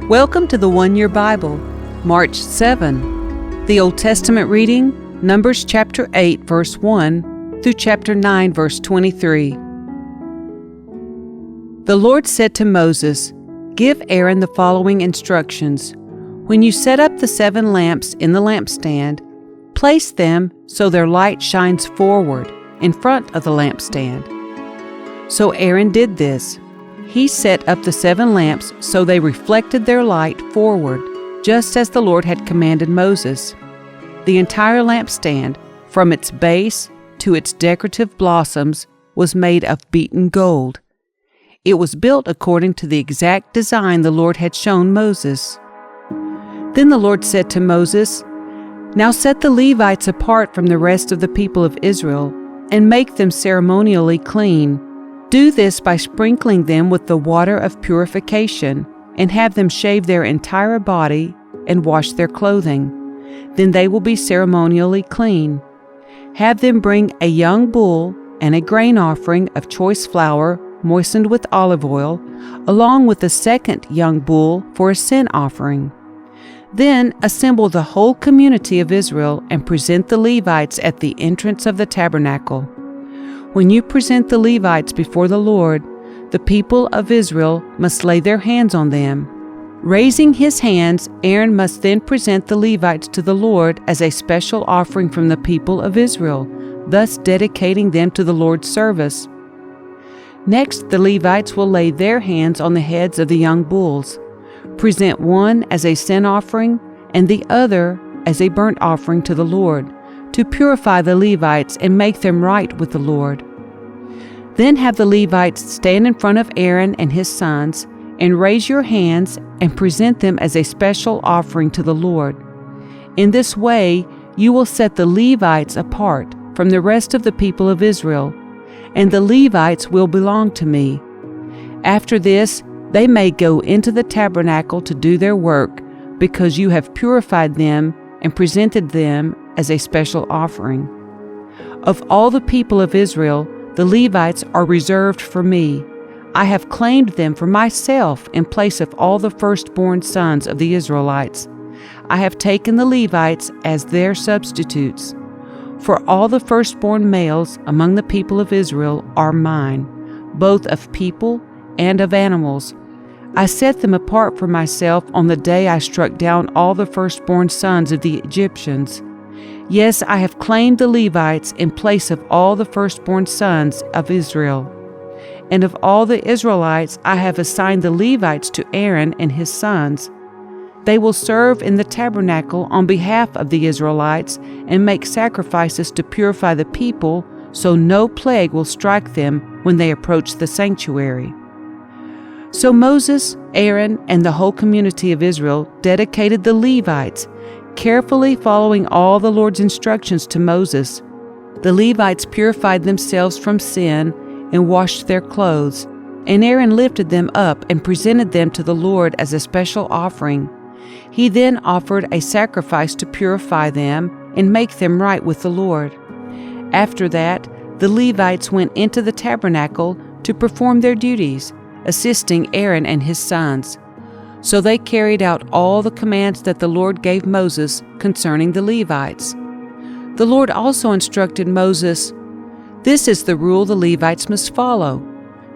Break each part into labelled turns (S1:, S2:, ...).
S1: Welcome to the One Year Bible, March 7. The Old Testament reading, Numbers chapter 8, verse 1 through chapter 9, verse 23. The Lord said to Moses, "Give Aaron the following instructions. When you set up the 7 lamps in the lampstand, place them so their light shines forward in front of the lampstand." So Aaron did this. He set up the 7 lamps so they reflected their light forward, just as the Lord had commanded Moses. The entire lampstand, from its base to its decorative blossoms, was made of beaten gold. It was built according to the exact design the Lord had shown Moses. Then the Lord said to Moses, "Now set the Levites apart from the rest of the people of Israel and make them ceremonially clean. Do this by sprinkling them with the water of purification, and have them shave their entire body and wash their clothing. Then they will be ceremonially clean. Have them bring a young bull and a grain offering of choice flour moistened with olive oil, along with a second young bull for a sin offering. Then assemble the whole community of Israel and present the Levites at the entrance of the tabernacle. When you present the Levites before the Lord, the people of Israel must lay their hands on them. Raising his hands, Aaron must then present the Levites to the Lord as a special offering from the people of Israel, thus dedicating them to the Lord's service. Next, the Levites will lay their hands on the heads of the young bulls. Present one as a sin offering and the other as a burnt offering to the Lord, to purify the Levites and make them right with the Lord. Then have the Levites stand in front of Aaron and his sons, and raise your hands and present them as a special offering to the Lord. In this way, you will set the Levites apart from the rest of the people of Israel, and the Levites will belong to me. After this, they may go into the tabernacle to do their work, because you have purified them and presented them as a special offering. Of all the people of Israel, the Levites are reserved for me. I have claimed them for myself in place of all the firstborn sons of the Israelites. I have taken the Levites as their substitutes. For all the firstborn males among the people of Israel are mine, both of people and of animals. I set them apart for myself on the day I struck down all the firstborn sons of the Egyptians. Yes, I have claimed the Levites in place of all the firstborn sons of Israel. And of all the Israelites, I have assigned the Levites to Aaron and his sons. They will serve in the tabernacle on behalf of the Israelites and make sacrifices to purify the people, so no plague will strike them when they approach the sanctuary." So Moses, Aaron, and the whole community of Israel dedicated the Levites, carefully following all the Lord's instructions to Moses. The Levites purified themselves from sin and washed their clothes, and Aaron lifted them up and presented them to the Lord as a special offering. He then offered a sacrifice to purify them and make them right with the Lord. After that, the Levites went into the tabernacle to perform their duties, assisting Aaron and his sons. So they carried out all the commands that the Lord gave Moses concerning the Levites. The Lord also instructed Moses, "This is the rule the Levites must follow.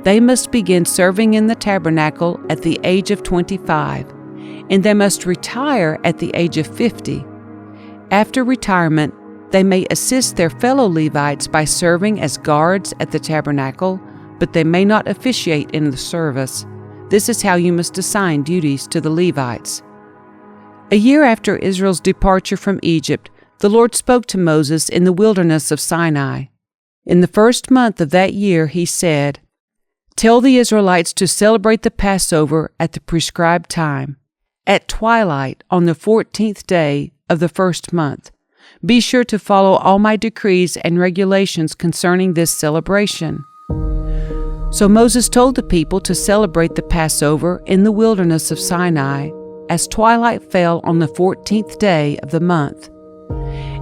S1: They must begin serving in the tabernacle at the age of 25, and they must retire at the age of 50. After retirement, they may assist their fellow Levites by serving as guards at the tabernacle, but they may not officiate in the service. This is how you must assign duties to the Levites." A year after Israel's departure from Egypt, the Lord spoke to Moses in the wilderness of Sinai. In the first month of that year, he said, "Tell the Israelites to celebrate the Passover at the prescribed time, at twilight on the 14th day of the first month. Be sure to follow all my decrees and regulations concerning this celebration." So Moses told the people to celebrate the Passover in the wilderness of Sinai, as twilight fell on the 14th day of the month.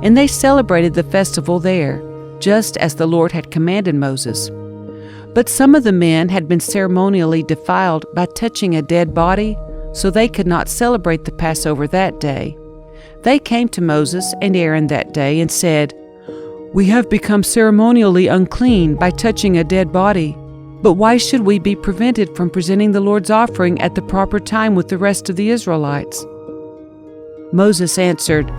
S1: And they celebrated the festival there, just as the Lord had commanded Moses. But some of the men had been ceremonially defiled by touching a dead body, so they could not celebrate the Passover that day. They came to Moses and Aaron that day and said, "We have become ceremonially unclean by touching a dead body. But why should we be prevented from presenting the Lord's offering at the proper time with the rest of the Israelites?" Moses answered,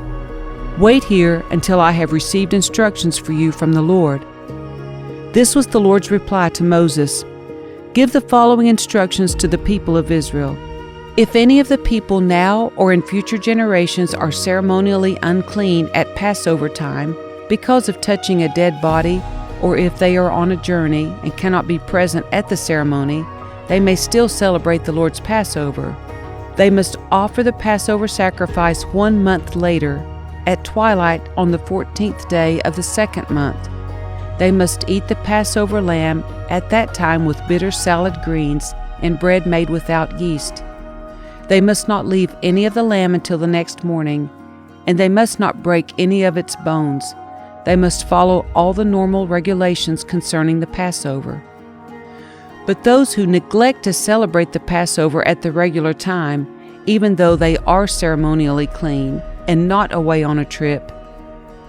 S1: "Wait here until I have received instructions for you from the Lord." This was the Lord's reply to Moses: "Give the following instructions to the people of Israel. If any of the people now or in future generations are ceremonially unclean at Passover time because of touching a dead body, or if they are on a journey and cannot be present at the ceremony, they may still celebrate the Lord's Passover. They must offer the Passover sacrifice 1 month later, at twilight on the 14th day of the second month. They must eat the Passover lamb at that time with bitter salad greens and bread made without yeast. They must not leave any of the lamb until the next morning, and they must not break any of its bones. They must follow all the normal regulations concerning the Passover. But those who neglect to celebrate the Passover at the regular time, even though they are ceremonially clean and not away on a trip,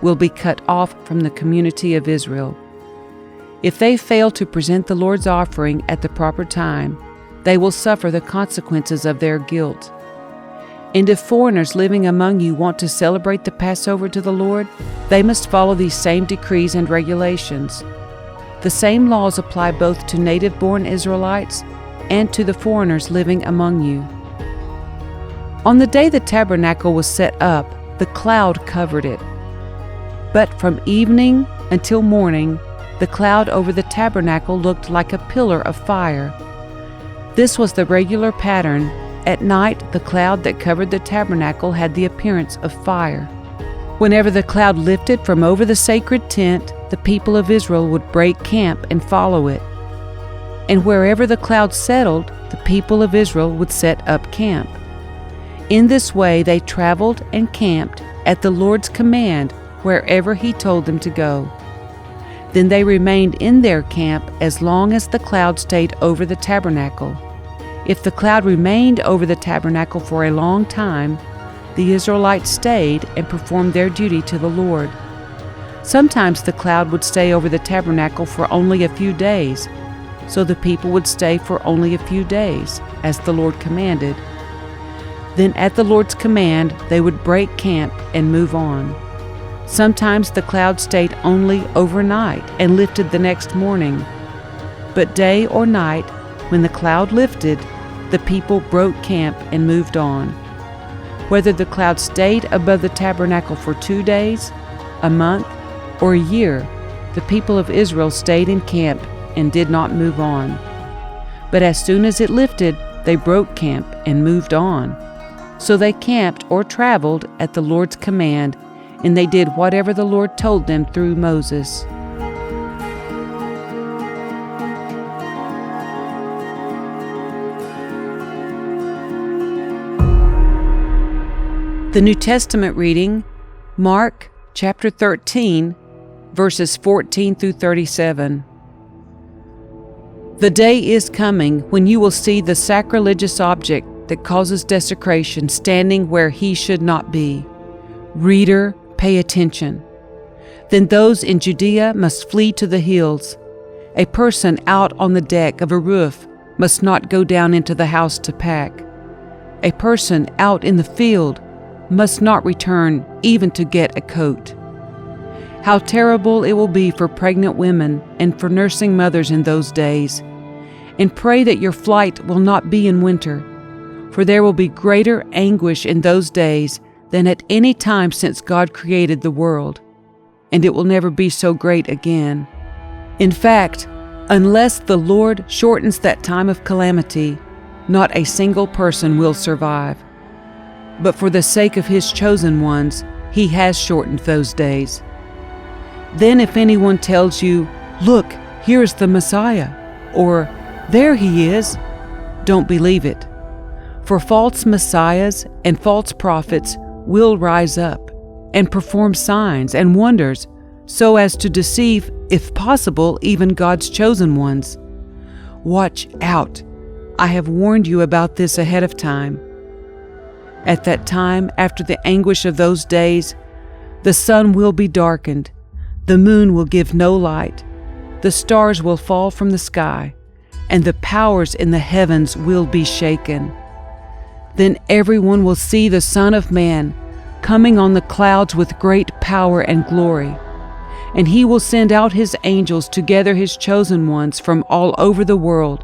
S1: will be cut off from the community of Israel. If they fail to present the Lord's offering at the proper time, they will suffer the consequences of their guilt. And if foreigners living among you want to celebrate the Passover to the Lord, they must follow these same decrees and regulations. The same laws apply both to native-born Israelites and to the foreigners living among you. On the day the tabernacle was set up, the cloud covered it. But from evening until morning, the cloud over the tabernacle looked like a pillar of fire. This was the regular pattern. At night, the cloud that covered the tabernacle had the appearance of fire. Whenever the cloud lifted from over the sacred tent, the people of Israel would break camp and follow it. And wherever the cloud settled, the people of Israel would set up camp. In this way, they traveled and camped at the Lord's command wherever He told them to go. Then they remained in their camp as long as the cloud stayed over the tabernacle. If the cloud remained over the tabernacle for a long time, the Israelites stayed and performed their duty to the Lord. Sometimes the cloud would stay over the tabernacle for only a few days, so the people would stay for only a few days, as the Lord commanded. Then at the Lord's command, they would break camp and move on. Sometimes the cloud stayed only overnight and lifted the next morning. But day or night, when the cloud lifted, the people broke camp and moved on. Whether the cloud stayed above the tabernacle for 2 days, a month, or a year, the people of Israel stayed in camp and did not move on. But as soon as it lifted, they broke camp and moved on. So they camped or traveled at the Lord's command, and they did whatever the Lord told them through Moses. The New Testament reading, Mark chapter 13, verses 14 through 37. The day is coming when you will see the sacrilegious object that causes desecration standing where he should not be. Reader, pay attention. Then those in Judea must flee to the hills. A person out on the deck of a roof must not go down into the house to pack. A person out in the field must not return even to get a coat. How terrible it will be for pregnant women and for nursing mothers in those days. And pray that your flight will not be in winter, for there will be greater anguish in those days than at any time since God created the world, and it will never be so great again. In fact, unless the Lord shortens that time of calamity, not a single person will survive. But for the sake of His chosen ones, He has shortened those days. Then if anyone tells you, "Look, here is the Messiah," or "There He is," don't believe it. For false messiahs and false prophets will rise up and perform signs and wonders so as to deceive, if possible, even God's chosen ones. Watch out! I have warned you about this ahead of time. At that time, after the anguish of those days, the sun will be darkened, the moon will give no light, the stars will fall from the sky, and the powers in the heavens will be shaken. Then everyone will see the Son of Man coming on the clouds with great power and glory. And he will send out his angels to gather his chosen ones from all over the world,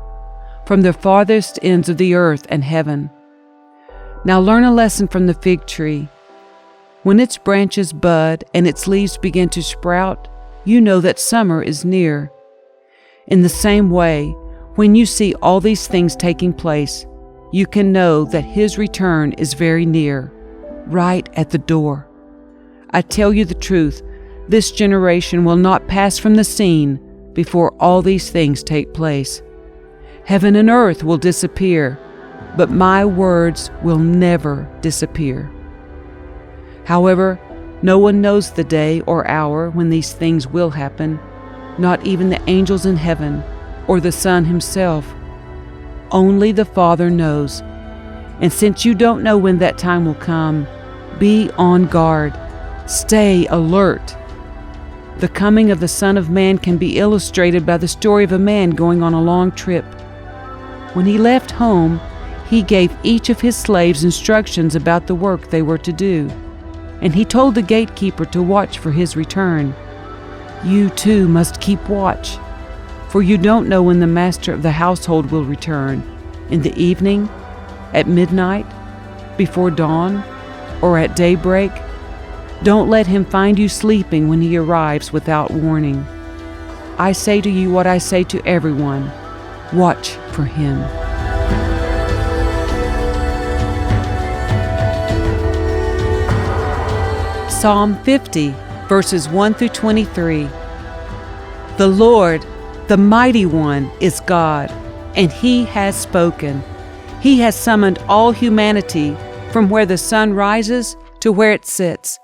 S1: from the farthest ends of the earth and heaven. Now learn a lesson from the fig tree. When its branches bud and its leaves begin to sprout, you know that summer is near. In the same way, when you see all these things taking place, you can know that his return is very near, right at the door. I tell you the truth, this generation will not pass from the scene before all these things take place. Heaven and earth will disappear, but my words will never disappear. However, no one knows the day or hour when these things will happen, not even the angels in heaven or the Son himself. Only the Father knows. And since you don't know when that time will come, be on guard. Stay alert. The coming of the Son of Man can be illustrated by the story of a man going on a long trip. When he left home, he gave each of his slaves instructions about the work they were to do, and he told the gatekeeper to watch for his return. You too must keep watch, for you don't know when the master of the household will return, in the evening, at midnight, before dawn, or at daybreak. Don't let him find you sleeping when he arrives without warning. I say to you what I say to everyone, watch for him. Psalm 50, verses 1 through 23. The Lord, the Mighty One, is God, and He has spoken. He has summoned all humanity from where the sun rises to where it sets.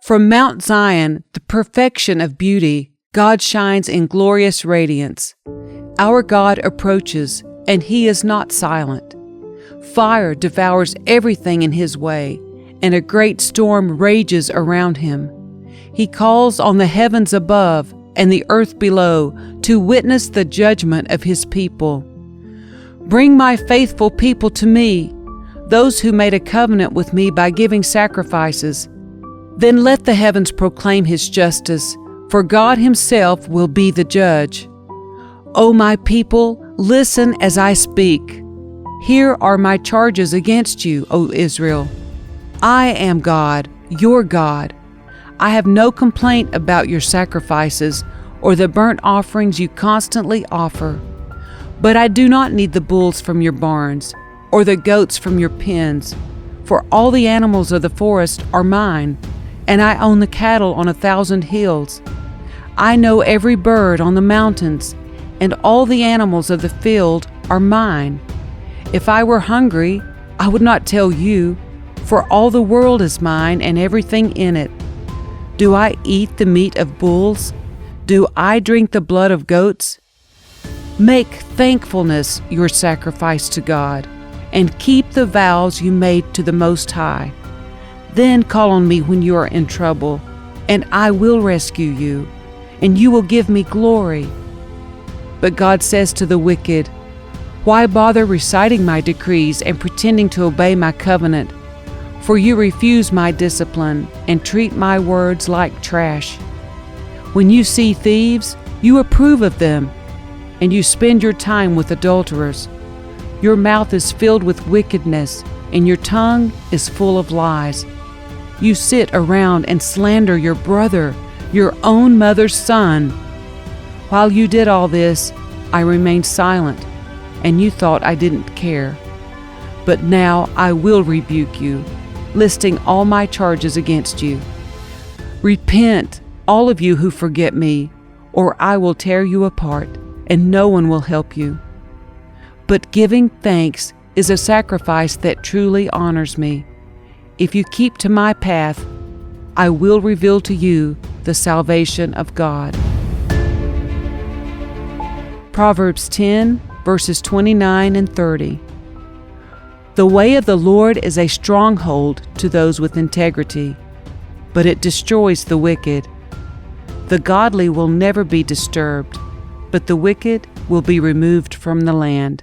S1: From Mount Zion, the perfection of beauty, God shines in glorious radiance. Our God approaches, and He is not silent. Fire devours everything in His way, and a great storm rages around Him. He calls on the heavens above and the earth below to witness the judgment of His people. Bring my faithful people to me, those who made a covenant with me by giving sacrifices. Then let the heavens proclaim His justice, for God Himself will be the judge. O my people, listen as I speak. Here are my charges against you, O Israel. I am God, your God. I have no complaint about your sacrifices or the burnt offerings you constantly offer. But I do not need the bulls from your barns or the goats from your pens, for all the animals of the forest are mine, and I own the cattle on 1,000 hills. I know every bird on the mountains, and all the animals of the field are mine. If I were hungry, I would not tell you, for all the world is mine and everything in it. Do I eat the meat of bulls? Do I drink the blood of goats? Make thankfulness your sacrifice to God, and keep the vows you made to the Most High. Then call on me when you are in trouble, and I will rescue you, and you will give me glory. But God says to the wicked, why bother reciting my decrees and pretending to obey my covenant? For you refuse my discipline and treat my words like trash. When you see thieves, you approve of them, and you spend your time with adulterers. Your mouth is filled with wickedness, and your tongue is full of lies. You sit around and slander your brother, your own mother's son. While you did all this, I remained silent, and you thought I didn't care. But now I will rebuke you, listing all my charges against you. Repent, all of you who forget me, or I will tear you apart, and no one will help you. But giving thanks is a sacrifice that truly honors me. If you keep to my path, I will reveal to you the salvation of God. Proverbs 10, verses 29 and 30. The way of the Lord is a stronghold to those with integrity, but it destroys the wicked. The godly will never be disturbed, but the wicked will be removed from the land.